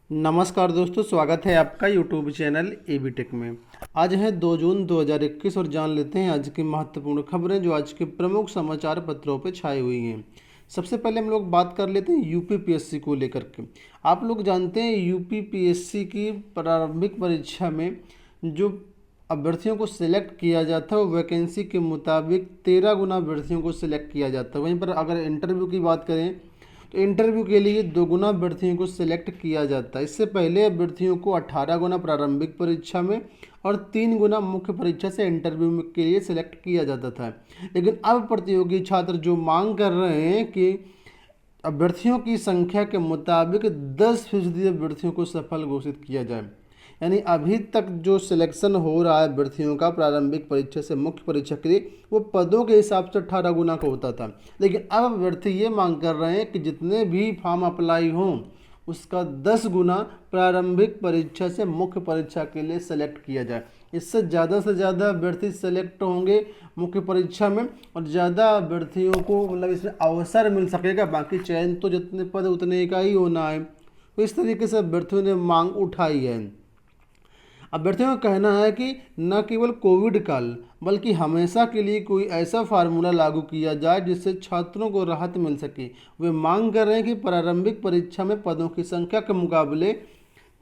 नमस्कार दोस्तों, स्वागत है आपका यूट्यूब चैनल एबी टेक में। आज है 2 जून 2021 और जान लेते हैं आज की महत्वपूर्ण खबरें जो आज के प्रमुख समाचार पत्रों पर छाई हुई हैं। सबसे पहले हम लोग बात कर लेते हैं यूपीपीएससी को लेकर के। आप लोग जानते हैं यूपीपीएससी की प्रारंभिक परीक्षा में जो अभ्यर्थियों को सिलेक्ट किया जाता है वो वैकेंसी के मुताबिक 13 गुना अभ्यर्थियों को सिलेक्ट किया जाता है। वहीं पर अगर इंटरव्यू की बात करें तो इंटरव्यू के लिए 2 गुना अभ्यर्थियों को सिलेक्ट किया जाता है। इससे पहले अभ्यर्थियों को 18 गुना प्रारंभिक परीक्षा में और 3 गुना मुख्य परीक्षा से इंटरव्यू के लिए सिलेक्ट किया जाता था। लेकिन अब प्रतियोगी छात्र जो मांग कर रहे हैं कि अभ्यर्थियों की संख्या के मुताबिक 10% अभ्यर्थियों को सफल घोषित किया जाए। यानी अभी तक जो सिलेक्शन हो रहा है अभ्यर्थियों का प्रारंभिक परीक्षा से मुख्य परीक्षा के लिए वो पदों के हिसाब से 18 गुना का होता था। लेकिन अब अभ्यर्थी ये मांग कर रहे हैं कि जितने भी फॉर्म अप्लाई हों उसका 10 गुना प्रारंभिक परीक्षा से मुख्य परीक्षा के लिए सेलेक्ट किया जाए। इससे ज़्यादा से ज़्यादा अभ्यर्थी सेलेक्ट होंगे मुख्य परीक्षा में और ज़्यादा अभ्यर्थियों को मतलब इसमें अवसर मिल सकेगा। बाकी चयन तो जितने पद उतने का ही होना है। तो इस तरीके से अभ्यर्थियों ने मांग उठाई है। अभ्यर्थियों का कहना है कि न केवल कोविड काल बल्कि हमेशा के लिए कोई ऐसा फार्मूला लागू किया जाए जिससे छात्रों को राहत मिल सके। वे मांग कर रहे हैं कि प्रारंभिक परीक्षा में पदों की संख्या के मुकाबले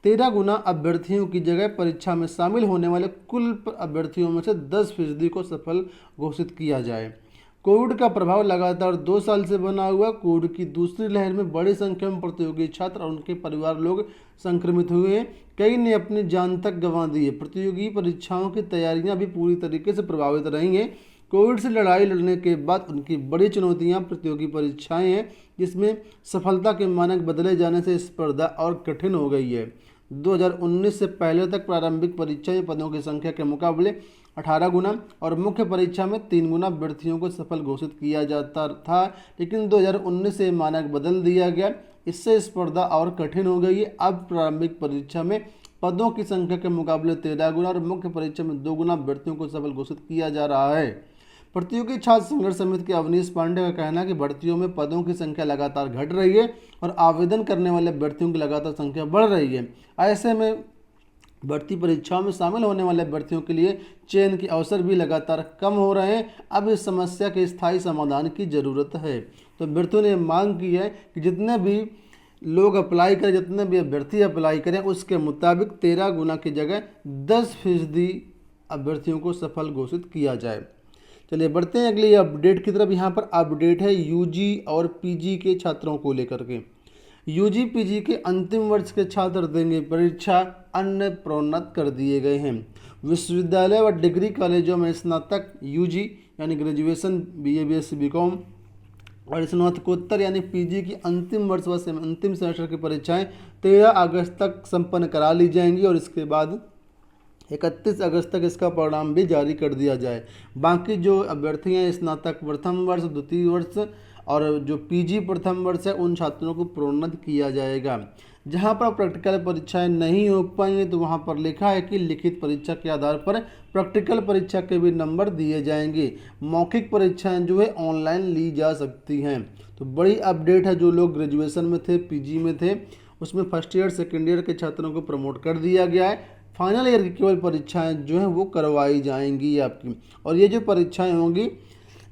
13 गुना अभ्यर्थियों की जगह परीक्षा में शामिल होने वाले कुल अभ्यर्थियों में से 10% को सफल घोषित किया जाए। कोविड का प्रभाव लगातार 2 साल से बना हुआ। कोविड की दूसरी लहर में बड़ी संख्या में प्रतियोगी छात्र और उनके परिवार लोग संक्रमित हुए हैं। कई ने अपनी जान तक गंवा दी है। प्रतियोगी परीक्षाओं की तैयारियां भी पूरी तरीके से प्रभावित रही हैं। कोविड से लड़ाई लड़ने के बाद उनकी बड़ी चुनौतियां प्रतियोगी परीक्षाएं हैं जिसमें सफलता के मानक बदले जाने से स्पर्धा और कठिन हो गई है। 2019 से पहले तक प्रारंभिक परीक्षा में पदों की संख्या के मुकाबले 18 गुना और मुख्य परीक्षा में 3 गुना अभ्यर्थियों को सफल घोषित किया जाता था। लेकिन 2019 से मानक बदल दिया गया। इससे स्पर्धा और कठिन हो गई है। अब प्रारंभिक परीक्षा में पदों की संख्या के मुकाबले 13 गुना और मुख्य परीक्षा में 2 गुना अभ्यर्थियों को सफल घोषित किया जा रहा है। प्रतियोगी छात्र संघर्ष समिति के अवनीश पांडे का कहना है कि भर्तियों में पदों की संख्या लगातार घट रही है और आवेदन करने वाले अभ्यर्थियों की लगातार संख्या बढ़ रही है। ऐसे में भर्ती परीक्षाओं में शामिल होने वाले अभ्यर्थियों के लिए चयन के अवसर भी लगातार कम हो रहे हैं। अब इस समस्या के स्थायी समाधान की ज़रूरत है। तो अभ्यर्थियों ने मांग की है कि जितने भी लोग अप्लाई करें, जितने भी अभ्यर्थी अप्लाई करें उसके मुताबिक 13 गुना की जगह 10% अभ्यर्थियों को सफल घोषित किया जाए। चलिए बढ़ते हैं अगली अपडेट की तरफ। यहाँ पर अपडेट है यूजी और पीजी के छात्रों को लेकर के। यूजी पीजी के अंतिम वर्ष के छात्र देंगे परीक्षा, अन्य प्रोन्नत कर दिए गए हैं। विश्वविद्यालय व डिग्री कॉलेजों में स्नातक यूजी यानी ग्रेजुएशन बीए बीएससी बीकॉम और स्नातकोत्तर यानी पीजी की अंतिम वर्ष व अंतिम सेमेस्टर की परीक्षाएं 13 अगस्त तक संपन्न करा ली जाएंगी और इसके बाद 31 अगस्त तक इसका परिणाम भी जारी कर दिया जाए। बाकी जो अभ्यर्थी हैं स्नातक प्रथम वर्ष, द्वितीय वर्ष और जो पीजी प्रथम वर्ष है उन छात्रों को प्रोन्नत किया जाएगा। जहां पर प्रैक्टिकल परीक्षाएं नहीं हो पाएंगी तो वहां पर लिखा है कि लिखित परीक्षा के आधार पर प्रैक्टिकल परीक्षा के भी नंबर दिए जाएंगे। मौखिक परीक्षाएं जो है ऑनलाइन ली जा सकती हैं। तो बड़ी अपडेट है। जो लोग ग्रेजुएशन में थे, पीजी में थे, उसमें फर्स्ट ईयर सेकेंड ईयर के छात्रों को प्रमोट कर दिया गया है। फाइनल ईयर की केवल परीक्षाएं जो हैं वो करवाई जाएंगी आपकी। और ये जो परीक्षाएं होंगी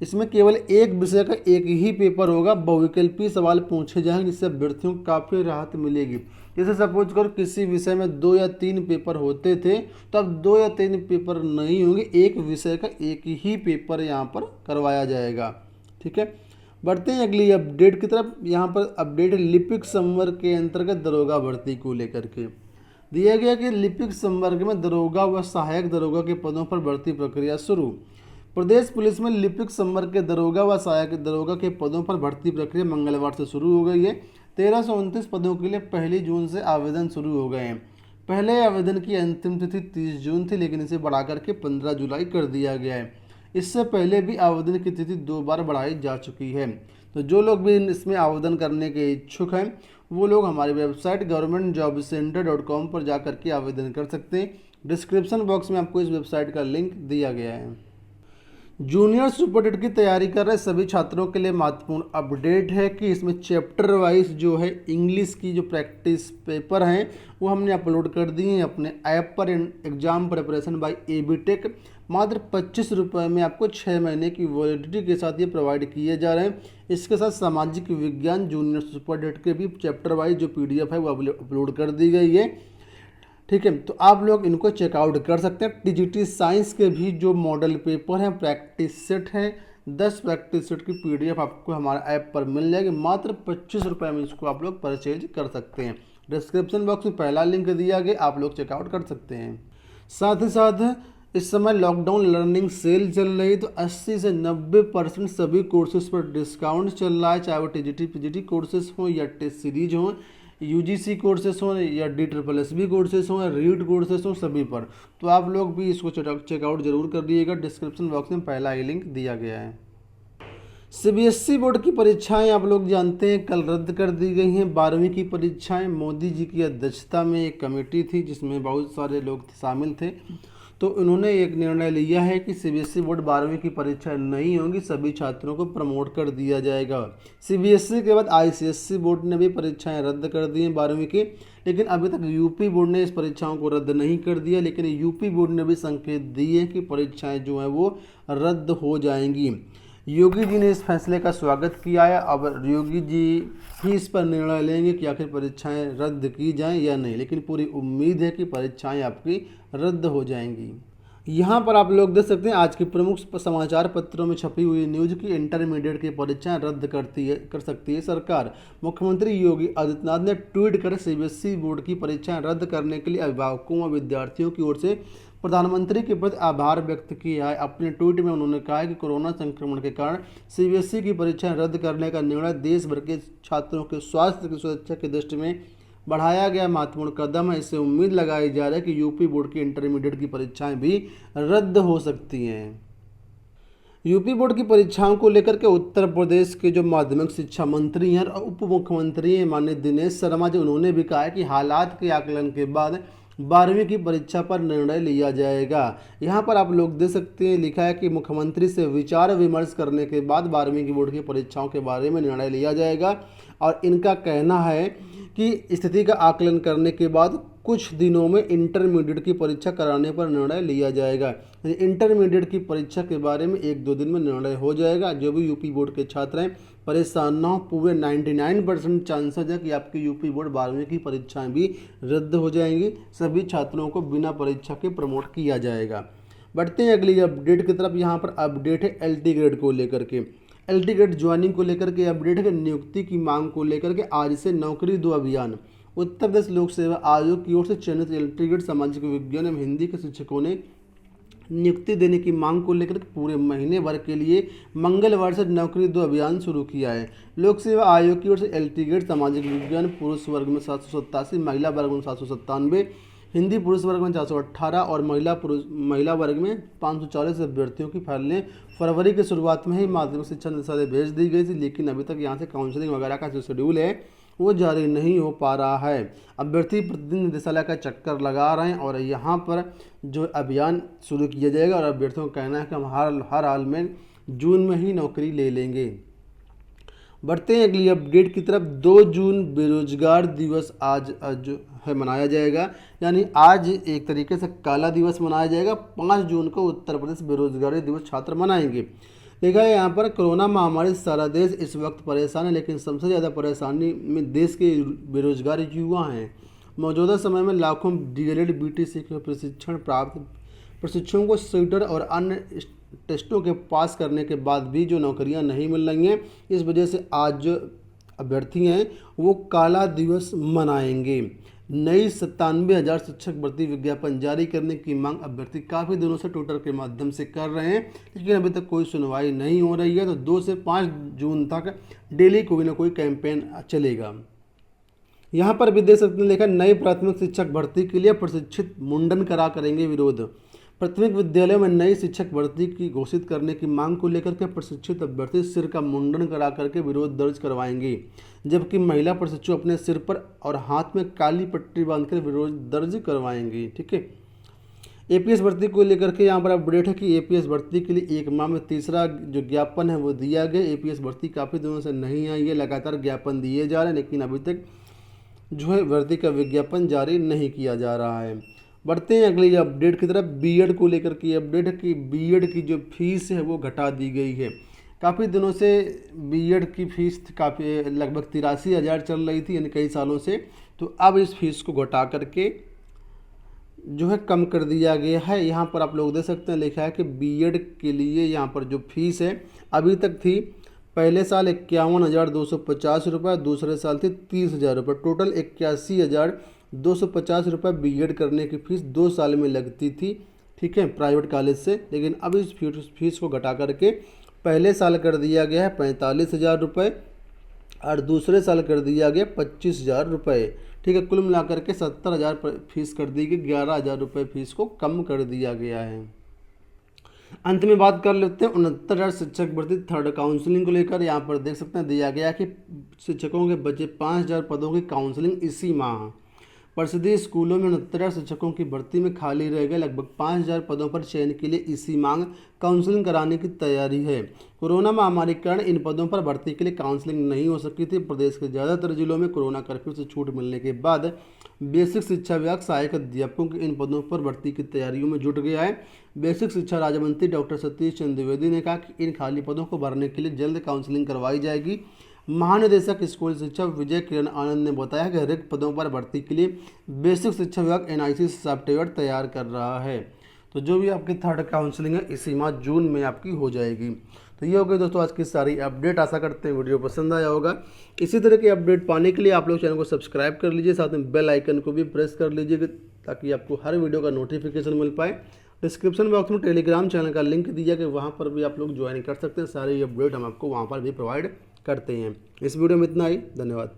इसमें केवल एक विषय का एक ही पेपर होगा। बहुविकल्पीय सवाल पूछे जाएंगे जिससे अभ्यर्थियों को काफ़ी राहत मिलेगी। जैसे सपोज करो किसी विषय में 2 या 3 पेपर होते थे तो अब 2 या 3 पेपर नहीं होंगे, एक विषय का एक ही पेपर यहाँ पर करवाया जाएगा। ठीक है, बढ़ते हैं अगली अपडेट की तरफ। यहाँ पर अपडेट लिपिक संवर्ग के अंतर्गत दरोगा भर्ती को लेकर के दिया गया कि लिपिक संवर्ग में दरोगा व सहायक दरोगा के पदों पर भर्ती प्रक्रिया शुरू। प्रदेश पुलिस में लिपिक संवर्ग के दरोगा व सहायक दरोगा के पदों पर भर्ती प्रक्रिया मंगलवार से शुरू हो गई है। 1329 पदों के लिए 1 जून से आवेदन शुरू हो गए हैं। पहले आवेदन की अंतिम तिथि 30 जून थी लेकिन इसे बढ़ाकर के 15 जुलाई कर दिया गया है। इससे पहले भी आवेदन की तिथि 2 बार बढ़ाई जा चुकी है। तो जो लोग भी इसमें आवेदन करने के इच्छुक हैं वो लोग हमारी वेबसाइट governmentjobcenter.com पर जा कर के आवेदन कर सकते हैं। डिस्क्रिप्शन बॉक्स में आपको इस वेबसाइट का लिंक दिया गया है। जूनियर सुपर टेट की तैयारी कर रहे सभी छात्रों के लिए महत्वपूर्ण अपडेट है कि इसमें चैप्टर वाइज जो है इंग्लिश की जो प्रैक्टिस पेपर हैं वो हमने अपलोड कर दिए हैं अपने ऐप पर। Exam preparation by AB tech मात्र 25 रुपये में आपको 6 महीने की वैलिडिटी के साथ ये प्रोवाइड किए जा रहे हैं। इसके साथ सामाजिक विज्ञान जूनियर सुपर टेट के भी चैप्टर वाइज जो PDF है वो अपलोड कर दी गई है। ठीक है, तो आप लोग इनको चेकआउट कर सकते हैं। टीजीटी साइंस के भी जो मॉडल पेपर हैं प्रैक्टिस सेट हैं 10 प्रैक्टिस सेट की PDF आपको हमारे ऐप पर मिल जाएगी। मात्र 25 रुपये में इसको आप लोग परचेज कर सकते हैं। डिस्क्रिप्शन बॉक्स में पहला लिंक दिया गया, आप लोग चेकआउट कर सकते हैं। साथ ही साथ इस समय लॉकडाउन लर्निंग सेल चल रही है, तो 80 से 90% सभी कोर्सेज पर डिस्काउंट चल रहा है, चाहे वो टीजीटी पीजीटी कोर्सेज हों या टेस्ट सीरीज हों, UGC कोर्सेज हों या DSSB कोर्सेज हों या रीड कोर्सेज हों, सभी पर। तो आप लोग भी इसको चेकआउट जरूर कर दिएगा। डिस्क्रिप्शन बॉक्स में पहला ही लिंक दिया गया है। CBSE बोर्ड की परीक्षाएं आप लोग जानते हैं कल रद्द कर दी गई हैं। 12वीं की परीक्षाएं मोदी जी की अध्यक्षता में एक कमेटी थी जिसमें बहुत सारे लोग शामिल थे, तो उन्होंने एक निर्णय लिया है कि CBSE बोर्ड 12वीं की परीक्षा नहीं होंगी, सभी छात्रों को प्रमोट कर दिया जाएगा। CBSE के बाद ICSE बोर्ड ने भी परीक्षाएं रद्द कर दी हैं 12वीं की, लेकिन अभी तक यूपी बोर्ड ने इस परीक्षाओं को रद्द नहीं कर दिया। लेकिन यूपी बोर्ड ने भी संकेत दिए कि परीक्षाएं जो हैं वो रद्द हो जाएंगी। योगी जी ने इस फैसले का स्वागत किया है। अब योगी जी ही इस पर निर्णय लेंगे कि आखिर परीक्षाएं रद्द की जाएं या नहीं, लेकिन पूरी उम्मीद है कि परीक्षाएं आपकी रद्द हो जाएंगी। यहाँ पर आप लोग देख सकते हैं आज के प्रमुख समाचार पत्रों में छपी हुई न्यूज की इंटरमीडिएट की परीक्षाएं रद्द कर सकती है सरकार। मुख्यमंत्री योगी आदित्यनाथ ने ट्वीट कर CBSE बोर्ड की परीक्षाएं रद्द करने के लिए अभिभावकों व विद्यार्थियों की ओर से प्रधानमंत्री के प्रति आभार व्यक्त किया है। अपने ट्वीट में उन्होंने कहा है कि कोरोना संक्रमण के कारण CBSE की परीक्षाएं रद्द करने का निर्णय देश भर के छात्रों के स्वास्थ्य की सुरक्षा की दृष्टि में बढ़ाया गया महत्वपूर्ण कदम है। इससे उम्मीद लगाई जा रही है कि यूपी बोर्ड की इंटरमीडिएट की परीक्षाएं भी रद्द हो सकती हैं। यूपी बोर्ड की परीक्षाओं को लेकर के उत्तर प्रदेश के जो माध्यमिक शिक्षा मंत्री हैं और उप मुख्यमंत्री हैं माननीय दिनेश शर्मा जी, उन्होंने भी कहा है कि हालात के आकलन के बाद 12वीं की परीक्षा पर निर्णय लिया जाएगा। यहाँ पर आप लोग देख सकते हैं लिखा है कि मुख्यमंत्री से विचार विमर्श करने के बाद 12वीं की बोर्ड की परीक्षाओं के बारे में निर्णय लिया जाएगा। और इनका कहना है कि स्थिति का आकलन करने के बाद कुछ दिनों में इंटरमीडिएट की परीक्षा कराने पर निर्णय लिया जाएगा। इंटरमीडिएट की परीक्षा के बारे में 1-2 दिन में निर्णय हो जाएगा। जो भी यूपी बोर्ड के छात्र हैं परेशान ना हो, पूरे 99% चांसेस है कि आपकी यूपी बोर्ड 12वीं की परीक्षाएं भी रद्द हो जाएंगी। सभी छात्रों को बिना परीक्षा के प्रमोट किया जाएगा। बढ़ते हैं अगली अपडेट की तरफ। यहाँ पर अपडेट है LT ग्रेड को लेकर के। LT ग्रेड ज्वाइनिंग को लेकर के अपडेट है। नियुक्ति की मांग को लेकर के आज से नौकरी दो अभियान। उत्तर प्रदेश लोक सेवा आयोग की ओर से चयनित LT ग्रेड सामाजिक विज्ञान एवं हिंदी के शिक्षकों ने नियुक्ति देने की मांग को लेकर पूरे महीने भर के लिए मंगलवार से नौकरी दो अभियान शुरू किया है। लोक सेवा आयोग की ओर से LT ग्रेड सामाजिक विज्ञान पुरुष वर्ग में 787, महिला वर्ग में 797, हिंदी पुरुष वर्ग में 418 और महिला वर्ग में 540 अभ्यर्थियों की फाइलें फरवरी की शुरुआत में ही माध्यमिक शिक्षा निदेशालय भेज दी गई थी, लेकिन अभी तक यहाँ से काउंसलिंग वगैरह का जो शेड्यूल है वो जारी नहीं हो पा रहा है। अभ्यर्थी प्रतिदिन निदेशालय का चक्कर लगा रहे हैं और यहाँ पर जो अभियान शुरू किया जाएगा और अभ्यर्थियों का कहना है कि हम हर हाल में जून में ही नौकरी ले लेंगे। बढ़ते हैं अगली अपडेट की तरफ। 2 जून बेरोजगार दिवस आज जो है मनाया जाएगा, यानी आज एक तरीके से काला दिवस मनाया जाएगा। 5 जून को उत्तर प्रदेश बेरोजगारी दिवस छात्र मनाएंगे। देखा है यहाँ पर कोरोना महामारी से सारा देश इस वक्त परेशान है, लेकिन सबसे ज़्यादा परेशानी में देश के बेरोजगार युवा हैं। मौजूदा समय में लाखों DLED BTC के प्रशिक्षण प्राप्त प्रशिक्षुओं को सीटर और अन्य टेस्टों के पास करने के बाद भी जो नौकरियां नहीं मिल रही हैं, इस वजह से आज जो अभ्यर्थी हैं वो काला दिवस मनाएंगे। नई 97,000 शिक्षक भर्ती विज्ञापन जारी करने की मांग अभ्यर्थी काफ़ी दिनों से ट्विटर के माध्यम से कर रहे हैं, लेकिन अभी तक कोई सुनवाई नहीं हो रही है। तो 2 से 5 जून तक डेली कोई ना कोई कैंपेन चलेगा। यहाँ पर भी देख सकते हैं लिखा, नई प्राथमिक शिक्षक भर्ती के लिए प्रशिक्षित मुंडन करेंगे विरोध। प्राथमिक विद्यालयों में नई शिक्षक भर्ती की घोषित करने की मांग को लेकर के प्रशिक्षित अभ्यर्थी सिर का मुंडन करा करके विरोध दर्ज करवाएंगे, जबकि महिला प्रशिक्षु अपने सिर पर और हाथ में काली पट्टी बांधकर विरोध दर्ज करवाएंगे। ठीक है, एपीएस भर्ती को लेकर के यहाँ पर अपडेट है कि एपीएस भर्ती के लिए 1 माह में तीसरा जो ज्ञापन है वो दिया गया। एपीएस भर्ती काफ़ी दिनों से नहीं आई है, लगातार ज्ञापन दिए जा रहे हैं, लेकिन अभी तक जो है भर्ती का विज्ञापन जारी नहीं किया जा रहा है। बढ़ते हैं अगली अपडेट की तरफ। बीएड को लेकर की अपडेट है कि बीएड की जो फीस है वो घटा दी गई है। काफ़ी दिनों से बीएड की फ़ीस काफ़ी लगभग 83,000 चल रही थी, यानी कई सालों से। तो अब इस फीस को घटा करके जो है कम कर दिया गया है। यहाँ पर आप लोग देख सकते हैं, लिखा है कि बीएड के लिए यहाँ पर जो फीस है अभी तक थी, पहले साल 51,250 रुपये, दूसरे साल थी 30,000 रुपये, टोटल 81,250 रुपये बीएड करने की फ़ीस 2 साल में लगती थी, ठीक है, प्राइवेट कॉलेज से। लेकिन अब इस फीस को घटा करके पहले साल कर दिया गया है 45,000 रुपये और दूसरे साल कर दिया गया 25,000 रुपये, ठीक है। कुल मिलाकर के 70,000 फीस कर दी गई, 11,000 रुपये फीस को कम कर दिया गया है। अंत में बात कर लेते हैं 69,000 शिक्षक भर्ती थर्ड काउंसलिंग को लेकर। यहाँ पर देख सकते हैं दिया गया कि शिक्षकों के बचे 5,000 पदों की काउंसलिंग इसी माह। परिषदीय स्कूलों में 69,000 शिक्षकों की भर्ती में खाली रह गए लगभग 5,000 पदों पर चयन के लिए इसी मांग काउंसलिंग कराने की तैयारी है। कोरोना महामारी के कारण इन पदों पर भर्ती के लिए काउंसलिंग नहीं हो सकी थी। प्रदेश के ज़्यादातर जिलों में कोरोना कर्फ्यू से छूट मिलने के बाद बेसिक शिक्षा विभाग सहायक अध्यापकों के इन पदों पर भर्ती की तैयारियों में जुट गया है। बेसिक शिक्षा राज्य मंत्री डॉक्टर सतीश चंद्र द्विवेदी ने कहा कि इन खाली पदों को भरने के लिए जल्द काउंसलिंग करवाई जाएगी। महानिदेशक स्कूल शिक्षा विजय किरण आनंद ने बताया कि रिक्त पदों पर भर्ती के लिए बेसिक शिक्षा विभाग एनआईसी सॉफ्टवेयर तैयार कर रहा है। तो जो भी आपकी थर्ड काउंसलिंग है इसी माह जून में आपकी हो जाएगी। तो ये हो गई दोस्तों आज की सारी अपडेट। आशा करते हैं वीडियो पसंद आया होगा। इसी तरह की अपडेट पाने के लिए आप लोग चैनल को सब्सक्राइब कर लीजिए, साथ में बेल आइकन को भी प्रेस कर लीजिए ताकि आपको हर वीडियो का नोटिफिकेशन मिल पाए। डिस्क्रिप्शन बॉक्स में टेलीग्राम चैनल का लिंक दिया कि वहाँ पर भी आप लोग ज्वाइन कर सकते हैं। सारी अपडेट हम आपको वहाँ पर भी प्रोवाइड करते हैं। इस वीडियो में इतना ही, धन्यवाद।